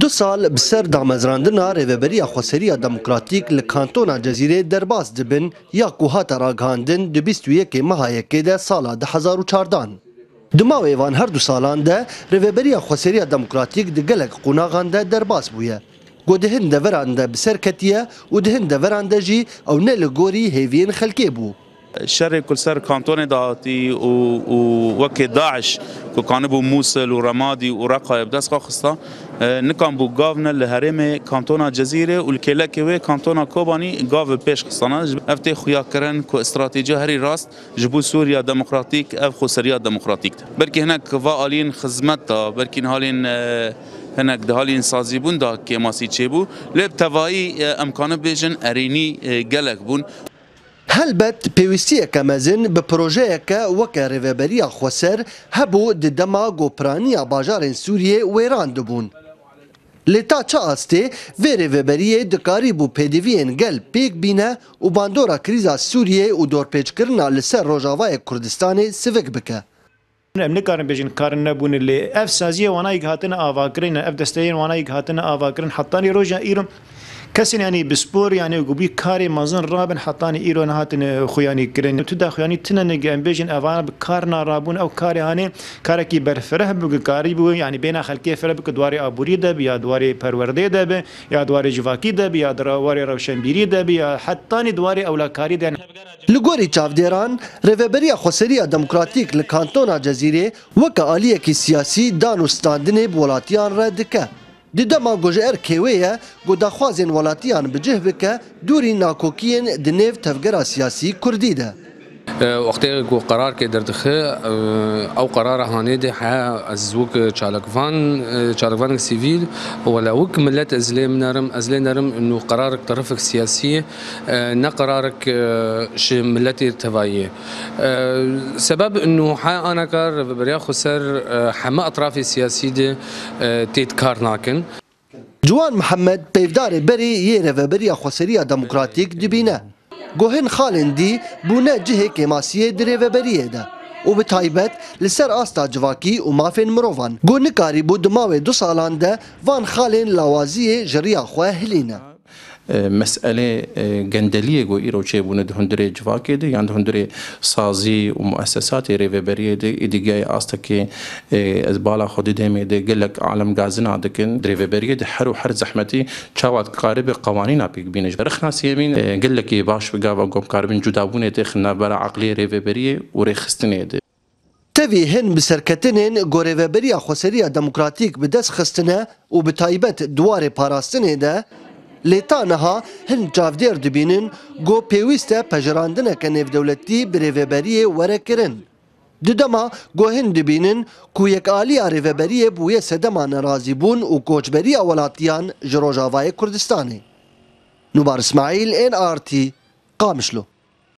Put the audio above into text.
دو سال بسر دامزراندنا ریوبریya خوسریya دموکراتیک li kantona Cezîrê derbas dibin ya ku hata ragihandin di 21 meha yekê de sala 2014. Di mavê van her du salan de rêveberiya Xweseriya Demokratîk di gelek qonaxan de derbas bûye. Got di hin deveran de bi ser ketiye û di hin deveran de jî ew ne li gorî hêviyên xelkê bû. الشر كل سر كانتون داتي ووكي داعش كانوا موصل ورمادي ورقة بدس خاصة نكان بو قافنا لهرم كانتونا جزيرة والكلاكوي كانتونا كوباني قاف بيش خصنا افتي خويا كرن كو استراتيجية هري راست جبو سوريا ديمقراطيك اف خوسريا ديمقراطيك بركي هناك فالين خدمتها بركي هالين هناك دهالين سازيبون دا كيماسي تشيبو لب تفاي امكانه بيجن اريني جلك بون هەلبەت پێویستیەکە مەزن بە پرۆژەیەکە وەکە ڕێڤەبەریya خۆسەر هەبوو di dema گۆپرانیya bajarên Sûriyê wêran dibûn. Lê ta çi astê vê rêveberiyê dikarîbû pêdiviyên gel pêk bîne û bandora krîza Sûriyê û dorpêçkirina li ser Rojavayê Kurdistanê sivik bike. Em nikarin bêjin karin nebûne lê ev saziyê wanayî hatine avakirin ev desteyên wanayî hatine avakirin hetanî roja îrom كسين يعني بسبور يعني وبي كاري مازن رابن حطاني إيران هاتن خياني كرين تدا خياني تنن جام بيجن أفان بكارنا رابون أو كاري هاني كاركي برفره بكاري بو يعني بين خلكي فره بكدواري أبوري ده يا دواري پرورده ده يا دواري جواكي ده يا دواري روشنبيري ده يا حتاني دواري أولا كاري ده لگوری چاودێران ڕێڤەبەریya خوسەریya دموکراتیک li kantona Cezîrê weke aliyekî siyasî dan û standinê bi welatiyan re dike. Di dema gojer kêwê ye ku daxwazên welatiyan bi cih bike dûrî nakokiyên di nêv tevgera siyasî Kurdî de. وقتی کو قرار که دردخه او قرار هانی ده ازوک چالکوان سیویل ولا وک ملت ازلی نرم انه قرارك طرفك سياسيه نا قرارك ش ملتي تبعيه سبب انه انا كار بريا خسر حما اطراف سياسي ده تيتكار ناكن جوان محمد پێvdarê berê yê rêveberiya Xweseriya Demokratîk dibîne. Gohin Xalindî bûne cihê kêmasiyê di rêveberiyê de û bi taybet li ser asta civakî û mafên mirovan. Got nikarîbû di mavê du salan de van xalên lawaziyê ji riya xwe hilîne. مسئله گندلیه گو ایرو چه بونه دهندره جواکه ده یان دهندره سازی و مؤسسات ریوبریه ده ایدیگه آستا که از بالا خودی دمه ده گلک عالم گازنا دکن ریوبریه ده هر زحمتی چاوات قارب قوانین اپیک بینش رخنا سیمین گلکی باش بگا و گم کاربن جدابونه ده خنا برا عقلی ریوبریه و رخستنه ده تevî hin bi serketinên gorêveberiya Xweseriya Demokratîk bi dest xistine û bi taybet duwarê parastinê de lê ta niha hin çavdêr dibînin got pêwîst e pejirandineke nêvdewletî bi rêveberiyê were kirin. Di dema got hin dibînin ku yekaliya rêveberiyê bûye sedema nerazîbûn û koçberiya welatiyan ji Rojavayê Kurdistanê. Nubar İsmaîl, NRT, Qamişlo.